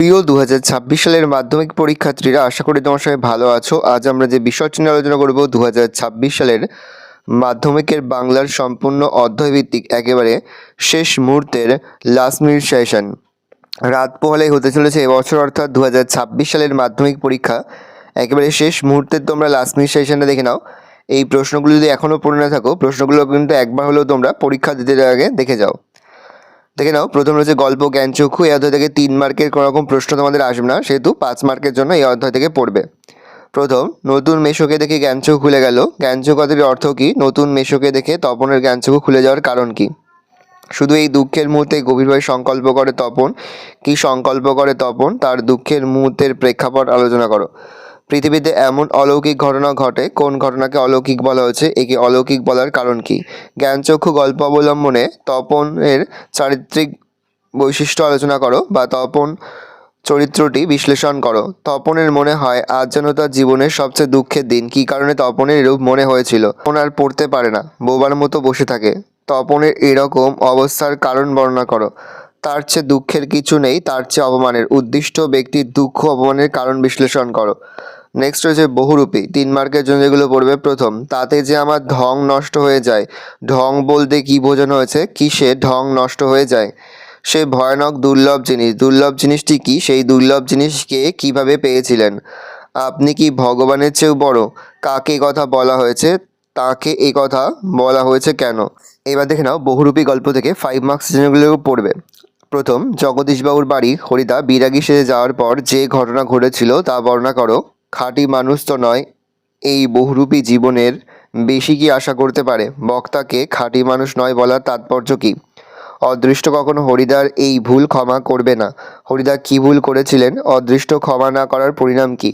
প্রিয় 2026 সালের মাধ্যমিক পরীক্ষার্থীরা, আশা করি তোমার সবাই ভালো আছো। আজ আমরা যে বিষয়টি নিয়ে আলোচনা করব 2026 সালের মাধ্যমিকের বাংলার সম্পূর্ণ অধ্যায়ভিত্তিক একেবারে শেষ মুহূর্তের লাস্ট মিনিট সেশন। রাত পোহালেই হতে চলেছে এবছর, অর্থাৎ 2026 সালের মাধ্যমিক পরীক্ষা একেবারে শেষ মুহূর্তের তোমরা লাস্ট মিনিট সেশনটা দেখে নাও। এই প্রশ্নগুলো যদি এখনও পড়ে না থাকো, প্রশ্নগুলো কিন্তু একবার হলেও তোমরা পরীক্ষা দিতে আগে দেখে যাও। দেখে নাও, প্রথম রয়েছে গল্প জ্ঞানচক্ষু। এই অধ্যায় থেকে 3 মার্কের কোনো রকম প্রশ্ন তোমাদের আসবে না, সেহেতু 5 মার্কের জন্য এই অধ্যায় থেকে পড়বে। প্রথম, নতুন মেশোকে দেখে জ্ঞানচক্ষু খুলে গেল। জ্ঞানচক্ষু কথাটির অর্থ কি? নতুন মেশোকে দেখে তপনের জ্ঞানচক্ষু খুলে যাওয়ার কারণ কি? শুধু এই দুঃখের মুহূর্তে গভীরভাবে সংকল্প করে তপন। কি সংকল্প করে তপন? তার দুঃখের মুহূর্তের প্রেক্ষাপট আলোচনা করো। পৃথিবীতে এমন অলৌকিক ঘটনা ঘটে, কোন ঘটনাকে অলৌকিক বলা হয়েছে? একে অলৌকিক বলার কারণ কি? জ্ঞানচক্ষু গল্প অবলম্বনে তপনের চারিত্রিক বৈশিষ্ট্য আলোচনা করো বা তপন চরিত্রটি বিশ্লেষণ করো। তপনের মনে হয় আজ যেন তার জীবনের সবচেয়ে দুঃখের দিন। কী কারণে তপনের এরূপ মনে হয়েছিল? তপন আর পড়তে পারে না, বোবার মতো বসে থাকে। তপনের এরকম অবস্থার কারণ বর্ণনা করো। তার চেয়ে দুঃখের কিছু নেই, তার চেয়ে অপমানের। উদ্দিষ্ট ব্যক্তির দুঃখ অপমানের কারণ বিশ্লেষণ করো। নেক্সট রয়েছে বহুরূপী। 3 মার্কের জন্য যেগুলো পড়বে, প্রথম, তাতে যে আমার ঢং নষ্ট হয়ে যায়। ঢং বলতে কি বোঝানো হয়েছে? কিসে ঢং নষ্ট হয়ে যায়? সে ভয়ানক দুর্লভ জিনিস। দুর্লভ জিনিসটি কি? সেই দুর্লভ জিনিসকে কিভাবে পেয়েছিলেন? আপনি কি ভগবানের চেয়েও বড়? কাকে কথা বলা হয়েছে? তাকে এই কথা বলা হয়েছে কেন? এবার দেখে নাও, বহুরূপী গল্প থেকে 5 মার্কস যেগুলো পড়বে। প্রথম, জগদীশবাবুর বাড়ি হরিদা বিরাগী সেজে যাওয়ার পর যে ঘটনা ঘটেছিল তা বর্ণনা করো। খাঁটি মানুষ তো নয়, এই বহুরূপী জীবনের বেশি কি আশা করতে পারে? বক্তাকে খাঁটি মানুষ নয় বলার তাৎপর্য কি? অদৃষ্ট কখনো হরিদার এই ভুল ক্ষমা করবে না। হরিদা কি ভুল করেছিলেন? অদৃষ্ট ক্ষমা না করার পরিণাম কি?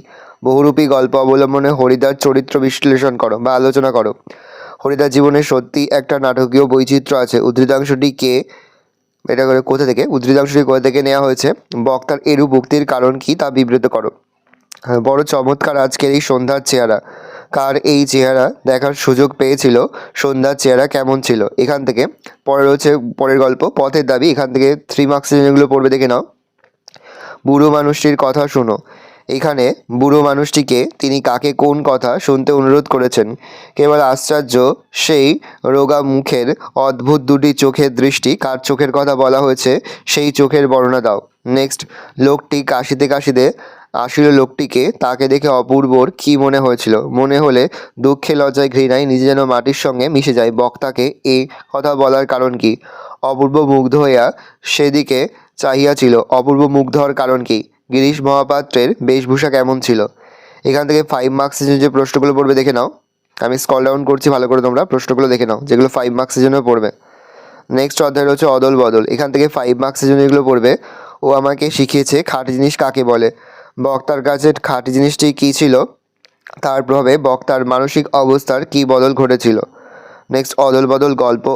বহুরূপী গল্প অবলম্বনে হরিদার চরিত্র বিশ্লেষণ করো বা আলোচনা করো। হরিদার জীবনে সত্যি একটা নাটকীয় বৈচিত্র্য আছে। উদ্ধৃতাংশটি কে এটা করে কোথা থেকে? উদ্ধৃতাংশটি কোথা থেকে নেওয়া হয়েছে? বক্তার এরূপ উক্তির কারণ কি তা বিবৃত করো। বড় চমৎকার আজকের এই সন্ধ্যার চেহারা। কার এই চেহারা দেখার সুযোগ পেয়েছিল? সন্ধ্যার চেহারা কেমন ছিল? এখান থেকে পরে রয়েছে পরের গল্প পথের দাবি। এখান থেকে 3 মার্কসের যেগুলো পড়বে দেখে নাও। বুড়ো মানুষটির কথা শুনো। এখানে বুড়ো মানুষটিকে তিনি কাকে কোন কথা শুনতে অনুরোধ করেছেন? কেবল আশ্চর্য সেই রোগা মুখের অদ্ভুত দুটি চোখের দৃষ্টি। কার চোখের কথা বলা হয়েছে? সেই চোখের বর্ণনা দাও। নেক্সট, লোকটি কাশিতে কাশিতে আসিল লোকটিকে, তাকে দেখে অপূর্বর কি মনে হয়েছিল? মনে হলে দুঃখে লজ্জায় ঘৃণায় নিজে যেন মাটির সঙ্গে মিশে যায়। বক্তাকে এ কথা বলার কারণ কি? অপূর্ব মুগ্ধ হইয়া সেদিকে চাহিয়াছিল। অপূর্ব মুগ্ধ হওয়ার কারণ কি? গিরিশ মহাপাত্রের বেশভূষা কেমন ছিল? এখান থেকে 5 মার্কসের যে প্রশ্নগুলো পড়বে দেখে নাও। আমি স্ক্রল ডাউন করছি, ভালো করে তোমরা প্রশ্নগুলো দেখে নাও যেগুলো 5 মার্কসের জন্য পড়বে। নেক্সট অধ্যায় হচ্ছে অদল বদল। এখান থেকে 5 মার্কসের জন্য এগুলো পড়বে। ও আমাকে শিখিয়েছে খাঁটি জিনিস কাকে বলে? বক্তার কাছে খাঁটি জিনিসটি কী ছিল? তার প্রভাবে বক্তার মানসিক অবস্থার কী বদল ঘটেছিল? নেক্সট, অদল বদল গল্প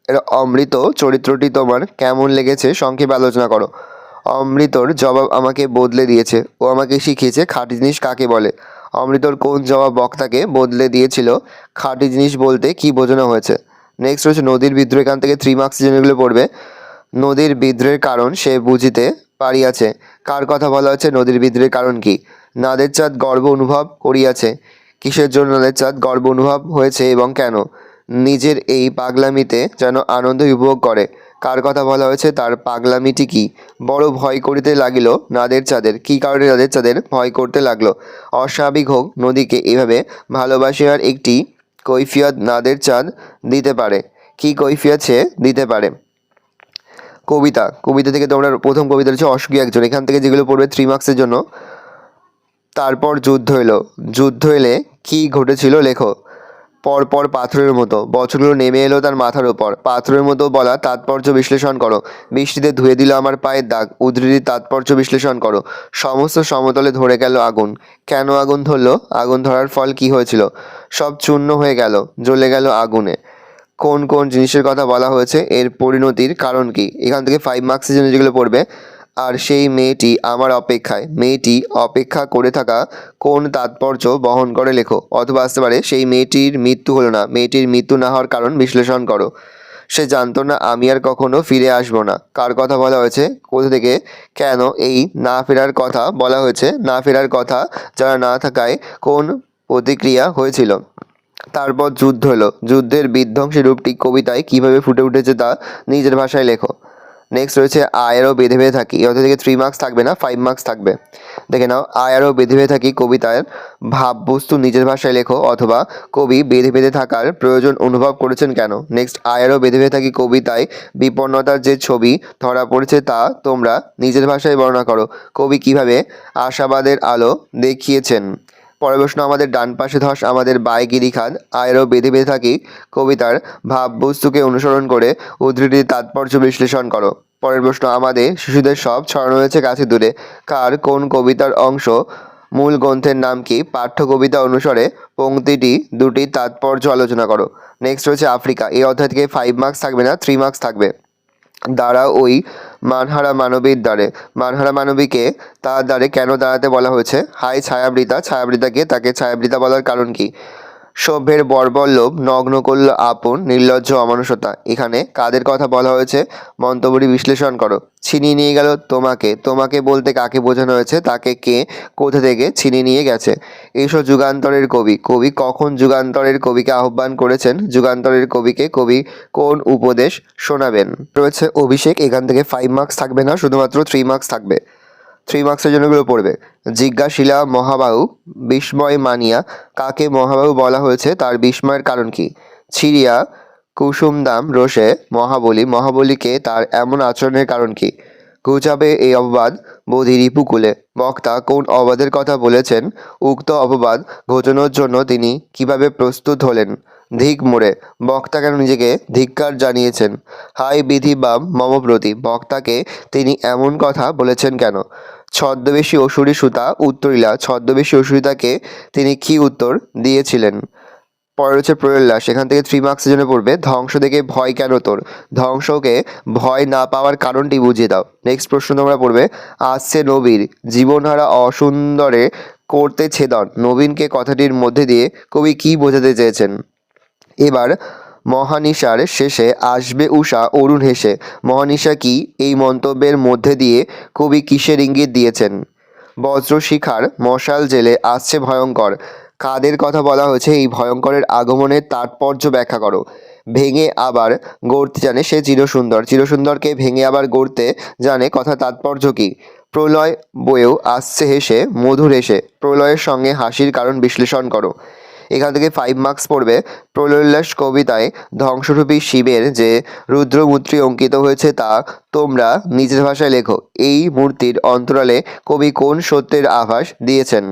এর অমৃত চরিত্রটি তোমার কেমন লেগেছে সংক্ষেপে আলোচনা করো। অমৃতর জবাব আমাকে বদলে দিয়েছে। ও আমাকে শিখিয়েছে খাঁটি জিনিস কাকে বলে। অমৃতর কোন জবাব বক্তাকে বদলে দিয়েছিল? খাঁটি জিনিস বলতে কি বোঝানো হয়েছে? নেক্সট হচ্ছে নদীর বিদ্রোহ। এখান থেকে 3 মার্কস যেগুলো পড়বে। নদীর বিদ্রোহের কারণ সে বুঝিতে পারিয়াছে। কার কথা বলা হচ্ছে? নদীর বিদ্রোহের কারণ কি? নাদের চাঁদ গর্ব অনুভব করিয়াছে। কিসের জন্য নাদের চাঁদ গর্ব অনুভব হয়েছে এবং কেন? নিজের এই পাগলামিতে যেন আনন্দ উপভোগ করে। কার কথা বলা হয়েছে? তার পাগলামিটি কি? বড় ভয় করিতে লাগিল নাদের চাঁদের। কী কারণে নাদের চাঁদের ভয় করতে লাগলো? অস্বাভাবিক হোক, নদীকে এভাবে ভালোবাসিবার একটি কৈফিয়ত নাদের চাঁদ দিতে পারে। কি কৈফিয়ত সে দিতে পারে? কবিতা। কবিতা থেকে তোমরা প্রথম কবিতা হচ্ছে অসুখী একজন। এখান থেকে যেগুলো পড়বে 3 মার্কসের জন্য। তারপর যুদ্ধ এলো। যুদ্ধ এলে কি ঘটেছিল লেখো। পরপর পাথরের মতো বছরগুলো নেমে এলো তার মাথার ওপর। পাথরের মতো বলা তাৎপর্য বিশ্লেষণ করো। বৃষ্টিতে ধুয়ে দিল আমার পায়ের দাগ। উদ্ধৃতির তাৎপর্য বিশ্লেষণ করো। সমস্ত সমতলে ধরে গেল আগুন। কেন আগুন ধরলো? আগুন ধরার ফল কি হয়েছিল? সব চূর্ণ হয়ে গেল, জ্বলে গেল আগুনে। কোন কোন জিনিসের কথা বলা হয়েছে? এর পরিণতির কারণ কি? এখান থেকে 5 মার্কসের জন্য যেগুলো পড়বে। আর সেই মেয়েটি আমার অপেক্ষায়। মেয়েটি অপেক্ষা করে থাকা কোন তাৎপর্য বহন করে লেখো। অথবা আসতে পারে সেই মেয়েটির মৃত্যু হলো না, মেয়েটির মৃত্যু না হওয়ার কারণ বিশ্লেষণ করো। সে জানতো না আমি আর কখনো ফিরে আসবো না। কার কথা বলা হয়েছে, কোথা থেকে, কেন এই না ফেরার কথা বলা হয়েছে, না ফেরার কথা যারা না থাকায় কোন প্রতিক্রিয়া হয়েছিল। তারপর যুদ্ধ হলো, যুদ্ধের বিধ্বংসী রূপটি কবিতায় কিভাবে ফুটে উঠেছে তা নিজের ভাষায় লেখো। নেক্সট রয়েছে আয়ারও বেঁধে বেঁধে থাকি, অর্থাৎ থেকে 3 মার্কস থাকবে না, 5 মার্কস থাকবে। দেখে নাও, আয়ারও বেঁধে বেঁধে থাকি কবিতার ভাববস্তু নিজের ভাষায় লেখো, অথবা কবি বেঁধে বেঁধে থাকার প্রয়োজন অনুভব করেছেন কেন। নেক্সট, আয়ারও বেঁধে বেঁধে থাকি কবিতায় বিপন্নতার যে ছবি ধরা পড়েছে তা তোমরা নিজের ভাষায় বর্ণনা করো। কবি কিভাবে আশাবাদের আলো দেখিয়েছেন। পরের প্রশ্ন, আমাদের ডান পাশে ধস আমাদের বাই গিরিখাত, আয়ারও বেঁধে বেঁধে থাকি কবিতার ভাববস্তুকে অনুসরণ করে উদ্ধৃতির তাৎপর্য বিশ্লেষণ করো। পরের প্রশ্ন, আমাদের শিশুদের সব ছড়ানো হয়েছে কাছে দূরে, কার কোন কবিতার অংশ, মূল গ্রন্থের নাম কি, পাঠ্য কবিতা অনুসারে পংক্তিটি দুটির তাৎপর্য আলোচনা করো। নেক্সট রয়েছে আফ্রিকা, এই অধ্যায় থেকে 5 মার্কস থাকবে না, 3 মার্কস থাকবে। দাঁড়া ওই মানহারা মানবীর দ্বারে, মানহারা মানবীকে তার দ্বারে কেন দাঁড়াতে বলা হয়েছে। হাই ছায়াবৃতা, ছায়াবৃতাকে তাকে ছায়াবৃতা বলার কারণ কি। সভ্যের বর্বর লোভ নগ্ন করল আপন নির্লজ্জ অমানুষতা, এখানে কাদের কথা বলা হয়েছে, মন্তব্যটি বিশ্লেষণ করো। ছিনিয়ে নিয়ে গেল তোমাকে, তোমাকে বলতে কাকে বোঝানো হয়েছে, তাকে কে কোথা থেকে ছিনিয়ে নিয়ে গেছে। এসো যুগান্তরের কবি, কবি কখন যুগান্তরের কবিকে আহ্বান করেছেন, যুগান্তরের কবিকে কবি কোন উপদেশ শোনাবেন। রয়েছে অভিষেক, এখান থেকে 5 মার্কস থাকবে না, শুধুমাত্র 3 মার্কস থাকবে। 3 মার্কসের জন্য এগুলো পড়বে। জিজ্ঞাসিলা মহাবাহু বিস্ময় মানিয়া, কাকে মহাবাহু বলা হয়েছে, তার বিস্ময়ের কারণ কি। ছিড়িয়া কুসুমদাম রোষে মহাবলী, মহাবলীকে তার এমন আচরণের কারণ কি। ঘুচাবে এই অপবাদ বোধি রিপুকুলে, বক্তা কোন অপবাদের কথা বলেছেন, উক্ত অপবাদ ঘোচানোর জন্য তিনি কিভাবে প্রস্তুত হলেন। ধিক মোড়ে, বক্তা কেন নিজেকে ধিক্কার জানিয়েছেন। হাই বিধি বাম মম প্রতি, বক্তাকে তিনি এমন কথা বলেছেন কেন। ছদ্মবেশী অসুরী সুতা উত্তরিলা, ছদ্মবেশী অসুরিতাকে তিনি কি উত্তর দিয়েছিলেন। পরে রয়েছে প্রয়োল্লাস, সেখান থেকে 3 মার্কসের জন্য পড়বে। ধ্বংস দেখে ভয় কেন তোর, ধ্বংসকে ভয় না পাওয়ার কারণটি বুঝিয়ে দাও। নেক্সট প্রশ্ন তোমরা পড়বে, আসছে নবীর জীবনহারা অসুন্দরে করতে ছেদন, নবীনকে কথাটির মধ্যে দিয়ে কবি কি বোঝাতে চেয়েছেন। এবার মহানিশার শেষে আসবে উষা অরুণ হেসে, মহানিশা কি, এই মন্তব্যের মধ্যে দিয়ে কবি কিসের ইঙ্গিত দিয়েছেন। বজ্রশিখার মশাল জেলে আসছে ভয়ঙ্কর, কাদের কথা বলা হয়েছে, এই ভয়ঙ্করের আগমনের তাৎপর্য ব্যাখ্যা করো। ভেঙে আবার গড়তে জানে সে চিরসুন্দর, চিরসুন্দরকে ভেঙে আবার গড়তে জানে, কথা তাৎপর্য কি। প্রলয় বয়েও আসছে হেসে মধুর হেসে, প্রলয়ের সঙ্গে হাসির কারণ বিশ্লেষণ করো। এখান থেকে 5 মার্কস পড়বে। প্রলয়োল্লাস কবিতায় ধ্বংসরূপী শিবের যে রুদ্রমূর্তি অঙ্কিত হয়েছে তা তোমরা নিজের ভাষায় লেখো। এই মূর্তির অন্তরালে কবি কোন সত্যের আভাস দিয়েছেন।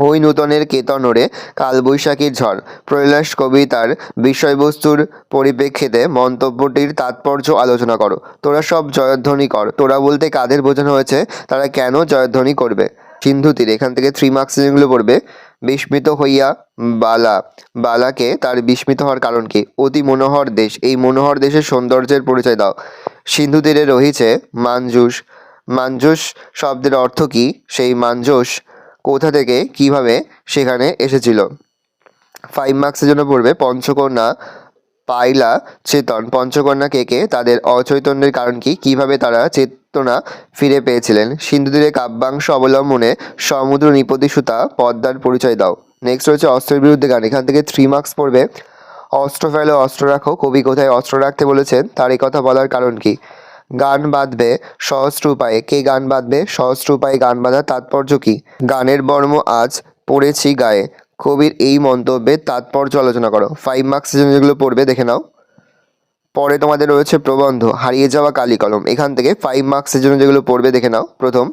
ওই নূতনের কেতনরে কালবৈশাখীর ঝড়, প্রয়োল্লাস কবিতার বিষয়বস্তুর পরিপ্রেক্ষিতে মন্তব্যটির তাৎপর্য আলোচনা করো। তোরা সব জয়ধ্বনি কর, তোরা বলতে কাদের বোঝানো হয়েছে, তারা কেন জয়ধ্বনি করবে। সিন্ধু তীর, এখান থেকে 3 মার্কস যেগুলো পড়বে। বিস্মিত হইয়া বালা, বালাকে তার বিস্মিত হওয়ার কারণ কি। অতি মনোহর দেশ, এই মনোহর দেশের সৌন্দর্যের পরিচয় দাও। সিন্ধু তীরে রহিছে মাঞ্জুস, মাঞ্জুস শব্দের অর্থ কি, সেই মাঞ্জুস কোথা থেকে কিভাবে সেখানে এসেছিল। 5 মার্কসের জন্য পড়বে। পঞ্চকন্যা পাইলা চেতন, পঞ্চকন্যা কে কে, তাদের অচৈতন্যের কারণ কি, কিভাবে তারা চেতনা ফিরে পেয়েছিলেন। সিন্ধু তীরে কাব্যাংশ অবলম্বনে সমুদ্র নিপতি সুতা পদ্মার পরিচয় দাও। নেক্সট রয়েছে অস্ত্রের বিরুদ্ধে গান, এখান থেকে 3 মার্কস পড়বে। অস্ত্র ফেলো অস্ত্র রাখো, কবি কোথায় অস্ত্র রাখতে বলেছেন, তার এই কথা বলার কারণ কি। গান বাঁধবে সহস্র উপায়ে, কে গান বাঁধবে, সহস্র উপায়ে গান বাঁধার তাৎপর্য কি। গানের বর্ম আজ পড়েছি গায়ে, কবির এই মন্তব্যের তাৎপর্য আলোচনা করো। 5 মার্কসের জন্য যেগুলো পড়বে দেখে নাও। পরে তোমাদের রয়েছে প্রবন্ধ হারিয়ে যাওয়া কালি কলম, এখান থেকে 5 মার্কসের জন্য যেগুলো পড়বে দেখে নাও। প্রথম,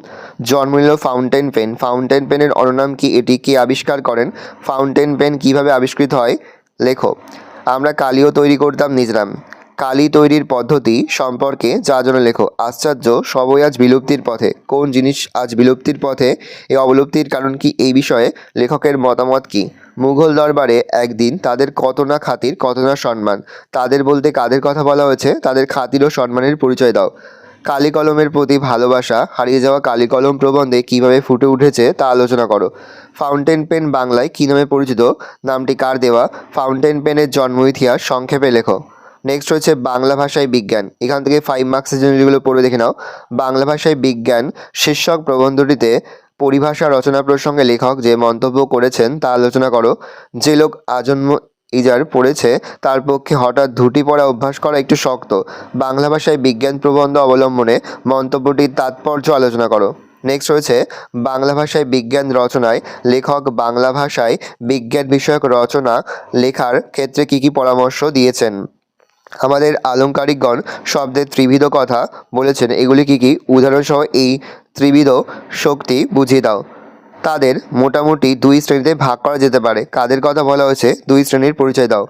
জন্ম নিল ফাউন্টেন পেন, ফাউন্টেন পেনের অননাম কি, এটি কে আবিষ্কার করেন, ফাউন্টেন পেন কিভাবে আবিষ্কৃত হয় লেখো। আমরা কালিও তৈরি করতাম নিজরাম, কালি তৈরির পদ্ধতি সম্পর্কে যা জন্য লেখো। আশ্চর্য সবই আজ বিলুপ্তির পথে, কোন জিনিস আজ বিলুপ্তির পথে, এই অবলুপ্তির কারণ কি, এই বিষয়ে লেখকের মতামত কি। মুঘল দরবারে একদিন তাদের কত না খাতির কত না সম্মান, তাদের বলতে কাদের কথা বলা হয়েছে, তাদের খাতির ও সম্মানের পরিচয় দাও। কালি কলমের প্রতি ভালোবাসা হারিয়ে যাওয়া কালি কলম প্রবন্ধে কিভাবে ফুটে উঠেছে তা আলোচনা করো। ফাউন্টেন পেন বাংলায় কী নামে পরিচিত, নামটি কার দেওয়া। ফাউন্টেন পেনের জন্ম ইতিহাস সংক্ষেপে লেখো। নেক্সট হচ্ছে বাংলা ভাষায় বিজ্ঞান, এখান থেকে 5 মার্কসের জন্য যেগুলো পড়ে দেখে নাও। বাংলা ভাষায় বিজ্ঞান শীর্ষক প্রবন্ধটিতে পরিভাষা রচনা প্রসঙ্গে লেখক যে মন্তব্য করেছেন তা আলোচনা করো। যে লোক আজন্ম ইজার পড়েছে তার পক্ষে হঠাৎ ধুতি পরা অভ্যাস করা একটু শক্ত। বাংলা ভাষায় বিজ্ঞান প্রবন্ধ অবলম্বনে মন্তব্যটির তাৎপর্য আলোচনা করো। নেক্সট রয়েছে বাংলা ভাষায় বিজ্ঞান রচনায় লেখক বাংলা ভাষায় বিজ্ঞান বিষয়ক রচনা লেখার ক্ষেত্রে কী কী পরামর্শ দিয়েছেন। আমাদের আলংকারিকগণ শব্দের ত্রিবিধ কথা বলেছেন, এগুলি কী কী, উদাহরণসহ এই ত্রিবিধ শক্তি বুঝিয়ে দাও। তাদের মোটামুটি 2 শ্রেণীতে ভাগ করা যেতে পারে। কাদের কথা বলা হয়েছে, 2 শ্রেণীর পরিচয় দাও।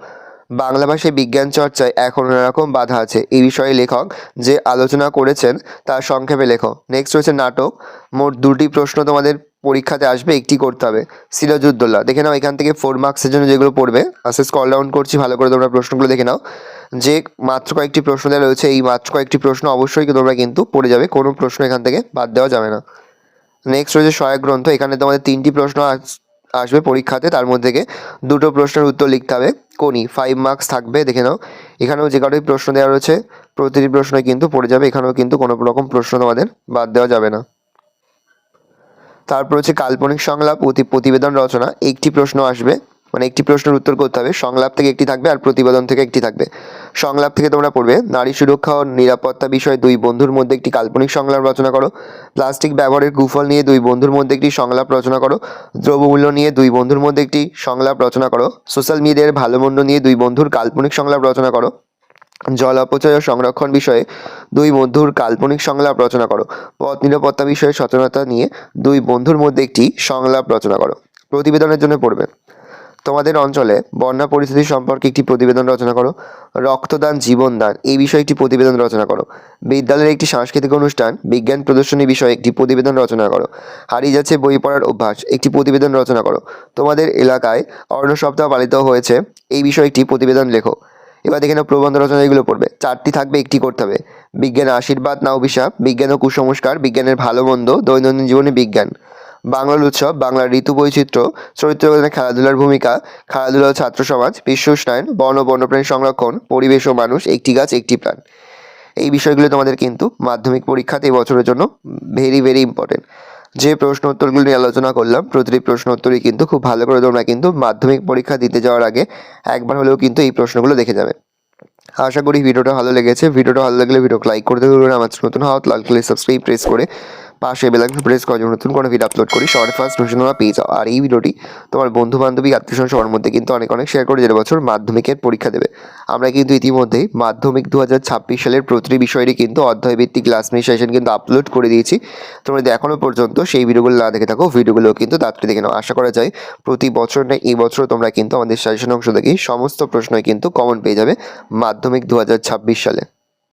বাংলা ভাষায় বিজ্ঞান চর্চায় এখন এরকম বাধা আছে, এই বিষয়ে লেখক যে আলোচনা করেছেন তার সংক্ষেপে লেখো। নেক্সট হচ্ছে নাটক, মোট 2টি প্রশ্ন তোমাদের পরীক্ষাতে আসবে, একটি করতে হবে। সিরাজউদ্দৌলা দেখে নাও, এখান থেকে 4 মার্কসের জন্য যেগুলো পড়বে, আস্তে স্ক্রল ডাউন করছি, ভালো করে তোমরা প্রশ্নগুলো দেখে নাও। যে মাত্র কয়েকটি প্রশ্ন দেওয়া রয়েছে, এই মাত্র কয়েকটি প্রশ্ন অবশ্যই তোমরা কিন্তু পড়ে যাবে, কোনো প্রশ্ন এখান থেকে বাদ দেওয়া যাবে না। নেক্সট রয়েছে সহায়ক গ্রন্থ, এখানে তোমাদের 3টি প্রশ্ন আসবে পরীক্ষাতে, তার মধ্যে থেকে 2টো প্রশ্নের উত্তর লিখতে হবে। কোনি 5 মার্কস থাকবে, দেখে নাও। এখানেও যে কটাই প্রশ্ন দেওয়া রয়েছে প্রতিটি প্রশ্নই কিন্তু পড়ে যাবে, এখানেও কিন্তু কোনো রকম প্রশ্ন তোমাদের বাদ দেওয়া যাবে না। তারপর হচ্ছে কাল্পনিক সংলাপ প্রতিবেদন রচনা, একটি প্রশ্ন আসবে, মানে একটি প্রশ্নের উত্তর করতে হবে। সংলাপ থেকে একটি থাকবে আর প্রতিবেদন থেকে একটি থাকবে। সংলাপ থেকে তোমরা পড়বে নারী সুরক্ষা ও নিরাপত্তা বিষয়ে 2 বন্ধুর মধ্যে একটি কাল্পনিক সংলাপ রচনা করো। প্লাস্টিক ব্যবহারের কুফল নিয়ে 2 বন্ধুর মধ্যে একটি সংলাপ রচনা করো। দ্রব্যমূল্য নিয়ে 2 বন্ধুর মধ্যে একটি সংলাপ রচনা করো। সোশ্যাল মিডিয়ার ভালো মন্দ নিয়ে 2 বন্ধুর কাল্পনিক সংলাপ রচনা করো। জল অপচয় ও সংরক্ষণ বিষয়ে 2 বন্ধুর কাল্পনিক সংলাপ রচনা করো। পথ নিরাপত্তা বিষয়ে সচেতনতা নিয়ে 2 বন্ধুর মধ্যে একটি সংলাপ রচনা করো। প্রতিবেদনের জন্য পড়বে তোমাদের অঞ্চলে বন্যা পরিস্থিতি সম্পর্কে একটি প্রতিবেদন রচনা করো। রক্তদান জীবনদান এই বিষয়ে একটি প্রতিবেদন রচনা করো। বিদ্যালয়ের একটি সাংস্কৃতিক অনুষ্ঠান বিজ্ঞান প্রদর্শনী বিষয়ে একটি প্রতিবেদন রচনা করো। হারিয়ে যাচ্ছে বই পড়ার অভ্যাস, একটি প্রতিবেদন রচনা করো। তোমাদের এলাকায় অরণ্য সপ্তাহ পালিত হয়েছে, এই বিষয়ে একটি প্রতিবেদন লেখো। এবার দেখে নাও প্রবন্ধ রচনা, এগুলো পড়বে, 4টি থাকবে, একটি করতে হবে। বিজ্ঞানের আশীর্বাদ না অভিশাপ, বিজ্ঞান ও কুসংস্কার, বিজ্ঞানের ভালো মন্দ, দৈনন্দিন জীবনে বিজ্ঞান, বাংলার উৎসব, বাংলার ঋতু বৈচিত্র্য, চরিত্র গঠনে খেলাধুলার ভূমিকা, খেলাধুলা ও ছাত্র সমাজ, বিশ্ব উষ্ণায়ন, বন ও বন্যপ্রাণী সংরক্ষণ, পরিবেশ ও মানুষ, একটি গাছ একটি প্রাণ। এই বিষয়গুলো তোমাদের কিন্তু মাধ্যমিক পরীক্ষাতে এই বছরের জন্য ভেরি ভেরি ইম্পর্টেন্ট। যে প্রশ্ন উত্তরগুলো নিয়ে আলোচনা করলাম, প্রতিটি প্রশ্ন উত্তরই কিন্তু খুব ভালো করে তোমরা কিন্তু মাধ্যমিক পরীক্ষা দিতে যাওয়ার আগে একবার হলেও কিন্তু এই প্রশ্নগুলো দেখে যাবে। আশা করি ভিডিওটা ভালো লেগেছে। ভিডিওটা ভালো লাগলে ভিডিওকে লাইক করে দেবে, আমার নতুন হওয়া লাল কালার সাবস্ক্রাইব প্রেস করে পাশে বেল আইকন প্রেস করে নতুন কোনো ভিডিও আপলোড করি সবার ফার্স্ট নোটিফিকেশন তোমরা পেয়ে যাও। আর এই ভিডিওটি তোমার বন্ধু বান্ধবী আত্মীয়স্বজন সবার মধ্যে কিন্তু অনেক অনেক শেয়ার করে, যে বছর মাধ্যমিকের পরীক্ষা দেবে। আমরা কিন্তু ইতিমধ্যেই মাধ্যমিক 2026 সালের প্রতিটি বিষয়েরই কিন্তু অধ্যায়ভিত্তিক ক্লাস সেশন কিন্তু আপলোড করে দিয়েছি। তোমরা যদি এখনও পর্যন্ত সেই ভিডিওগুলো না দেখে থাকো, ভিডিওগুলো কিন্তু তাড়াতাড়ি দেখে নাও। আশা করা যায় প্রতি বছর না এই বছর তোমরা কিন্তু আমাদের সাজেশন অংশ থেকেই সমস্ত প্রশ্নই কিন্তু কমন পেয়ে যাবে মাধ্যমিক 2026 সালে।